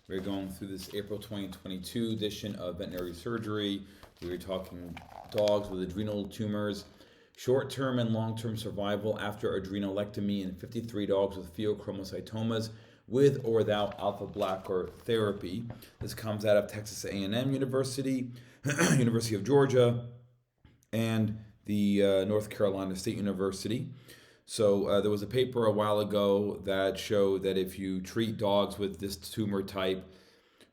We're going through this April 2022 edition of Veterinary Surgery. We were talking dogs with adrenal tumors, short-term and long-term survival after adrenalectomy in 53 dogs with pheochromocytomas with or without alpha blocker therapy. This comes out of Texas A&M University, University of Georgia, and the North Carolina State University. So there was a paper a while ago that showed that if you treat dogs with this tumor type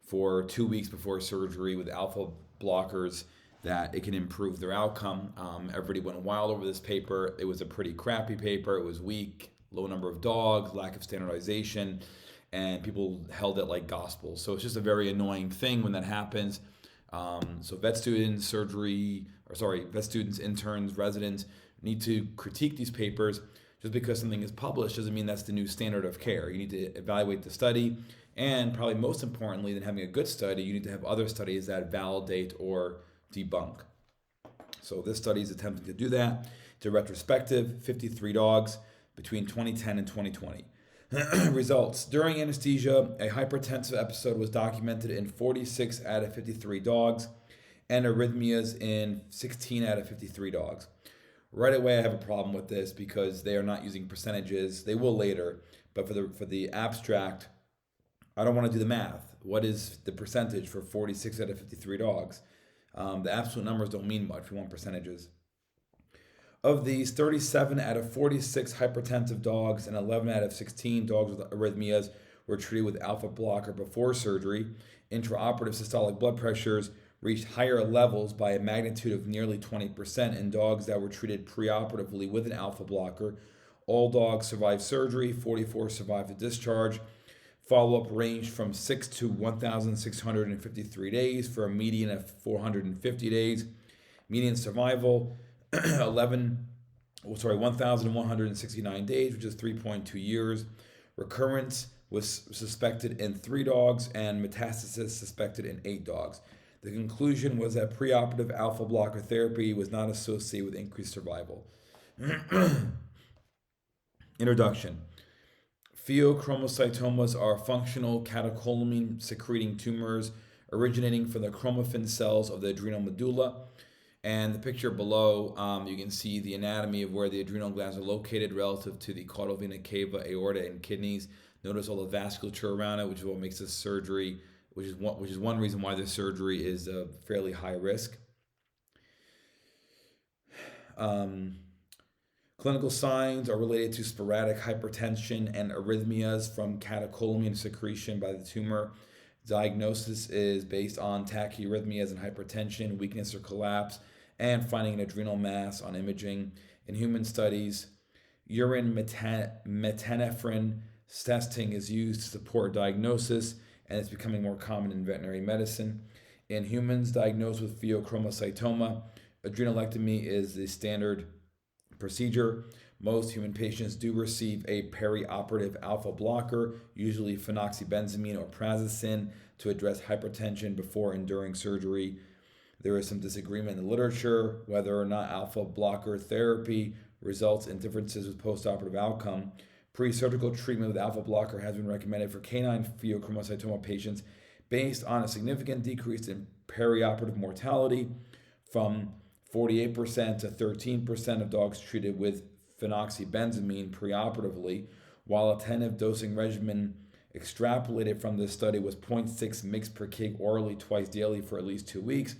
for 2 weeks before surgery with alpha blockers, that it can improve their outcome. Everybody went wild over this paper. It was a pretty crappy paper. It was weak, low number of dogs, lack of standardization, and people held it like gospel. So it's just a very annoying thing when that happens. So vet students, interns, residents need to critique these papers. Just because something is published doesn't mean that's the new standard of care. You need to evaluate the study, and probably most importantly than having a good study, you need to have other studies that validate or debunk. So this study is attempting to do that. It's a retrospective, 53 dogs between 2010 and 2020. Results. During anesthesia, a hypertensive episode was documented in 46 out of 53 dogs, and arrhythmias in 16 out of 53 dogs. Right away, I have a problem with this because they are not using percentages. They will later, but for the abstract, I don't want to do the math. What is the percentage for 46 out of 53 dogs? The absolute numbers don't mean much. We want percentages. Of these, 37 out of 46 hypertensive dogs and 11 out of 16 dogs with arrhythmias were treated with alpha blocker before surgery. Intraoperative systolic blood pressures reached higher levels by a magnitude of nearly 20% in dogs that were treated preoperatively with an alpha blocker. All dogs survived surgery, 44 survived the discharge. Follow-up ranged from 6 to 1,653 days for a median of 450 days. Median survival, 1,169 days, which is 3.2 years. Recurrence was suspected in 3 dogs and metastasis suspected in 8 dogs. The conclusion was that preoperative alpha blocker therapy was not associated with increased survival. Introduction. Pheochromocytomas are functional catecholamine secreting tumors originating from the chromaffin cells of the adrenal medulla. And the picture below, you can see the anatomy of where the adrenal glands are located relative to the caudal vena cava, aorta, and kidneys. Notice all the vasculature around it, which is what makes this surgery, which is one reason why this surgery is fairly high risk. Clinical signs are related to sporadic hypertension and arrhythmias from catecholamine secretion by the tumor. Diagnosis is based on tachyarrhythmias and hypertension, weakness or collapse, and finding an adrenal mass on imaging. In human studies, urine metanephrine testing is used to support diagnosis, and it's becoming more common in veterinary medicine. In humans diagnosed with pheochromocytoma, adrenalectomy is the standard procedure. Most human patients do receive a perioperative alpha blocker, usually phenoxybenzamine or prazosin, to address hypertension before and during surgery. There is some disagreement in the literature whether or not alpha blocker therapy results in differences with postoperative outcome. Pre-surgical treatment with alpha blocker has been recommended for canine pheochromocytoma patients based on a significant decrease in perioperative mortality from 48% to 13% of dogs treated with phenoxybenzamine preoperatively, while a tentative dosing regimen extrapolated from this study was 0.6 mg per kg orally twice daily for at least 2 weeks.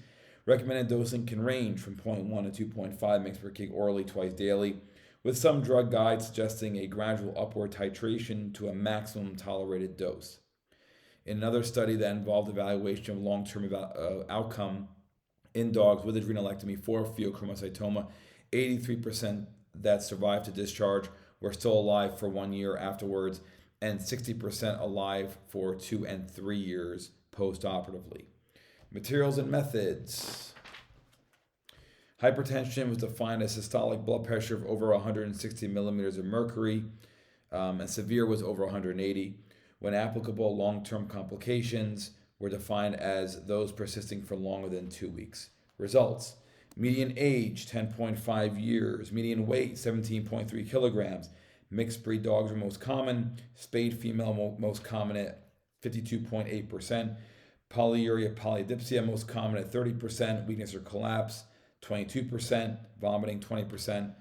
Recommended dosing can range from 0.1 to 2.5 mg per kg orally twice daily, with some drug guides suggesting a gradual upward titration to a maximum tolerated dose. In another study that involved evaluation of long-term outcome in dogs with adrenalectomy for pheochromocytoma, 83% that survived to discharge were still alive for 1 year afterwards, and 60% alive for 2 and 3 years postoperatively. Materials and methods. Hypertension was defined as systolic blood pressure of over 160 millimeters of mercury, and severe was over 180. When applicable, long-term complications were defined as those persisting for longer than 2 weeks. Results. Median age, 10.5 years. Median weight, 17.3 kilograms. Mixed breed dogs were most common. Spayed female most common at 52.8%. Polyuria, polydipsia, most common at 30%. Weakness or collapse, 22%. Vomiting, 20%.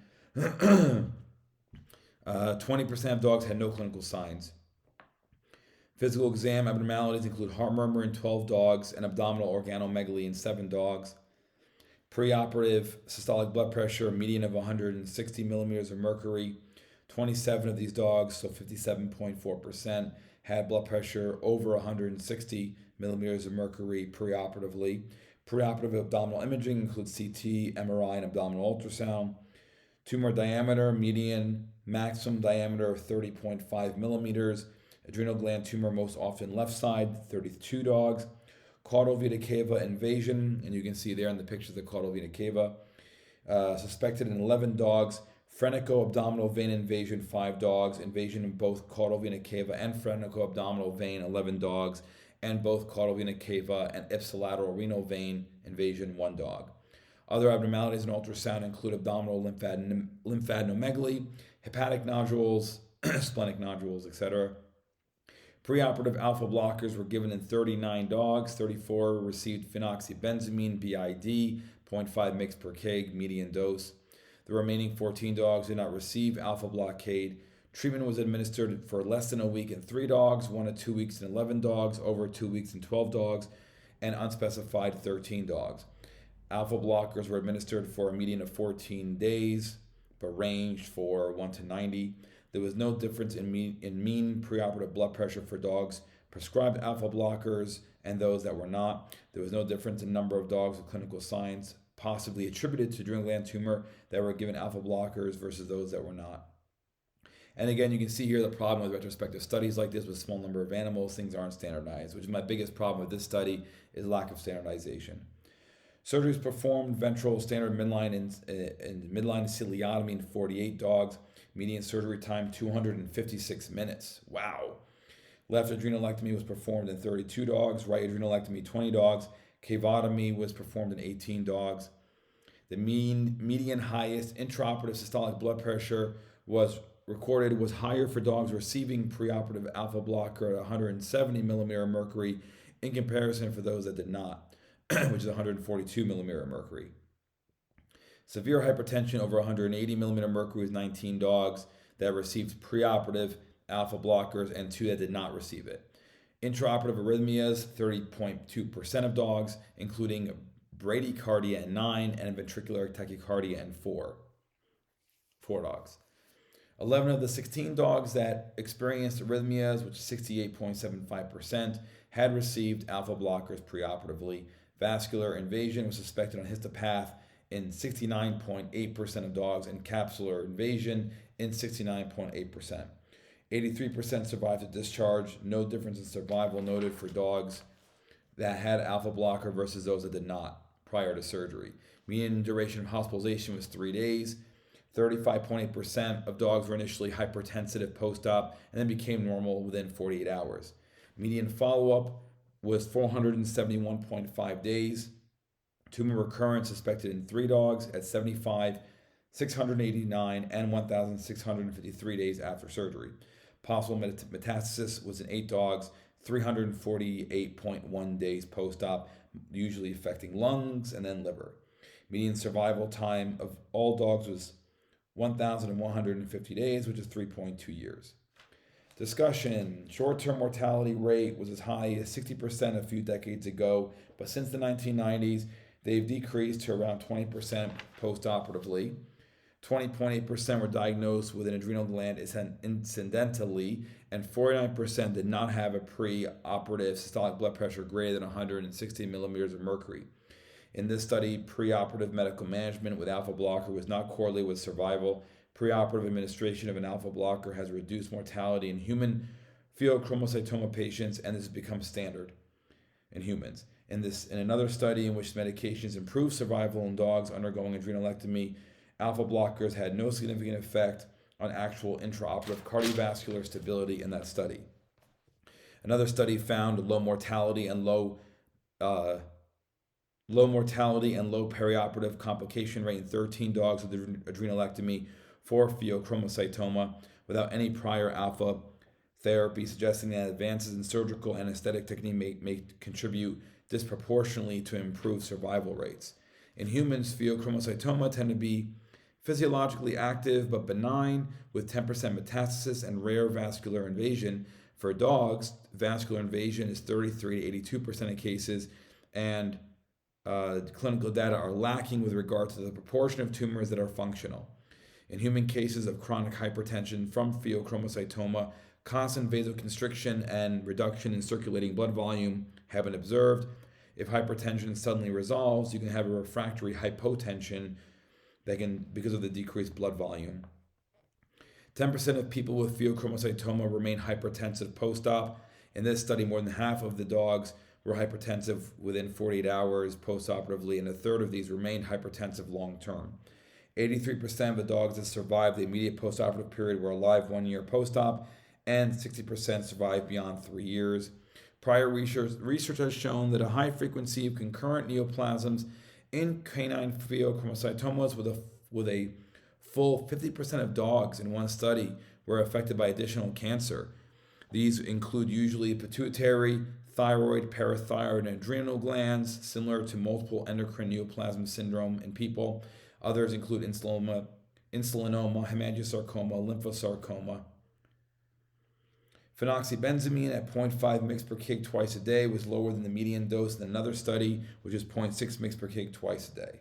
20% of dogs had no clinical signs. Physical exam abnormalities include heart murmur in 12 dogs and abdominal organomegaly in 7 dogs. Preoperative systolic blood pressure, median of 160 millimeters of mercury. 27 of these dogs, so 57.4%, had blood pressure over 160 millimeters of mercury preoperatively. Preoperative abdominal imaging includes CT, MRI, and abdominal ultrasound. Tumor diameter, median maximum diameter of 30.5 millimeters. Adrenal gland tumor most often left side, 32 dogs. Caudal vena cava invasion, and you can see there in the pictures the caudal vena cava. Suspected in 11 dogs. Phrenico-abdominal vein invasion, 5 dogs. Invasion in both caudal vena cava and phrenico-abdominal vein, 11 dogs. And both caudal vena cava and ipsilateral renal vein invasion, 1 dog. Other abnormalities in ultrasound include abdominal lymphadenomegaly, hepatic nodules, splenic nodules, etc. Preoperative alpha blockers were given in 39 dogs. 34 received phenoxybenzamine BID, 0.5 mg per kg, median dose. The remaining 14 dogs did not receive alpha blockade. Treatment was administered for less than a week in 3 dogs, 1 to 2 weeks in 11 dogs, over 2 weeks in 12 dogs, and unspecified 13 dogs. Alpha blockers were administered for a median of 14 days, but ranged for 1 to 90. There was no difference in mean preoperative blood pressure for dogs prescribed alpha blockers and those that were not. There was no difference in number of dogs with clinical signs possibly attributed to adrenal gland tumor that were given alpha blockers versus those that were not. And again, you can see here the problem with retrospective studies like this with a small number of animals. Things aren't standardized, which is my biggest problem with this study is lack of standardization. Surgeries performed: ventral standard midline and midline ciliotomy in 48 dogs. Median surgery time 256 minutes. Wow. Left adrenalectomy was performed in 32 dogs. Right adrenalectomy 20 dogs. Cavotomy was performed in 18 dogs. The median highest intraoperative systolic blood pressure was recorded was higher for dogs receiving preoperative alpha blocker at 170 millimeter of mercury in comparison for those that did not, which is 142 millimeter of mercury. Severe hypertension over 180 millimeter mercury was 19 dogs that received preoperative alpha blockers and 2 that did not receive it. Intraoperative arrhythmias, 30.2% of dogs, including bradycardia in 9 and ventricular tachycardia in 4 dogs. 11 of the 16 dogs that experienced arrhythmias, which is 68.75%, had received alpha blockers preoperatively. Vascular invasion was suspected on histopath in 69.8% of dogs and capsular invasion in 69.8%. 83% survived to discharge. No difference in survival noted for dogs that had alpha blocker versus those that did not prior to surgery. Median duration of hospitalization was 3 days. 35.8% of dogs were initially hypertensive post-op and then became normal within 48 hours. Median follow-up was 471.5 days. Tumor recurrence suspected in 3 dogs at 75, 689, and 1,653 days after surgery. Possible metastasis was in 8 dogs, 348.1 days post-op, usually affecting lungs and then liver. Median survival time of all dogs was 1,150 days, which is 3.2 years. Discussion: short-term mortality rate was as high as 60% a few decades ago, but since the 1990s, they've decreased to around 20% post-operatively. 20.8% were diagnosed with an adrenal gland incidentally, and 49% did not have a pre-operative systolic blood pressure greater than 160 millimeters of mercury. In this study, preoperative medical management with alpha blocker was not correlated with survival. Preoperative administration of an alpha blocker has reduced mortality in human pheochromocytoma patients, and this has become standard in humans. In another study in which medications improve survival in dogs undergoing adrenalectomy, alpha blockers had no significant effect on actual intraoperative cardiovascular stability in that study. Another study found low mortality and low perioperative complication rate in 13 dogs with adrenalectomy for pheochromocytoma without any prior alpha therapy, suggesting that advances in surgical and aesthetic technique may contribute disproportionately to improved survival rates. In humans, pheochromocytoma tend to be physiologically active but benign, with 10% metastasis and rare vascular invasion. For dogs, vascular invasion is 33 to 82% of cases, and clinical data are lacking with regard to the proportion of tumors that are functional. In human cases of chronic hypertension from pheochromocytoma, constant vasoconstriction and reduction in circulating blood volume have been observed. If hypertension suddenly resolves, you can have a refractory hypotension because of the decreased blood volume. 10% of people with pheochromocytoma remain hypertensive post-op. In this study, more than half of the dogs were hypertensive within 48 hours post-operatively, and a third of these remained hypertensive long-term. 83% of the dogs that survived the immediate post-operative period were alive 1 year post-op, and 60% survived beyond 3 years. Prior research has shown that a high frequency of concurrent neoplasms in canine pheochromocytomas with a full 50% of dogs in one study were affected by additional cancer. These include usually pituitary, thyroid, parathyroid, and adrenal glands, similar to multiple endocrine neoplasm syndrome in people. Others include insulinoma, hemangiosarcoma, lymphosarcoma. Phenoxybenzamine at 0.5 mg per kg twice a day was lower than the median dose in another study, which is 0.6 mg per kg twice a day.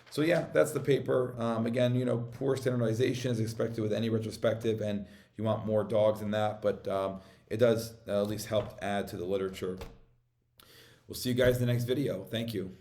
So yeah, that's the paper. Again, poor standardization is expected with any retrospective, and you want more dogs than that, but it does at least help add to the literature. We'll see you guys in the next video. Thank you.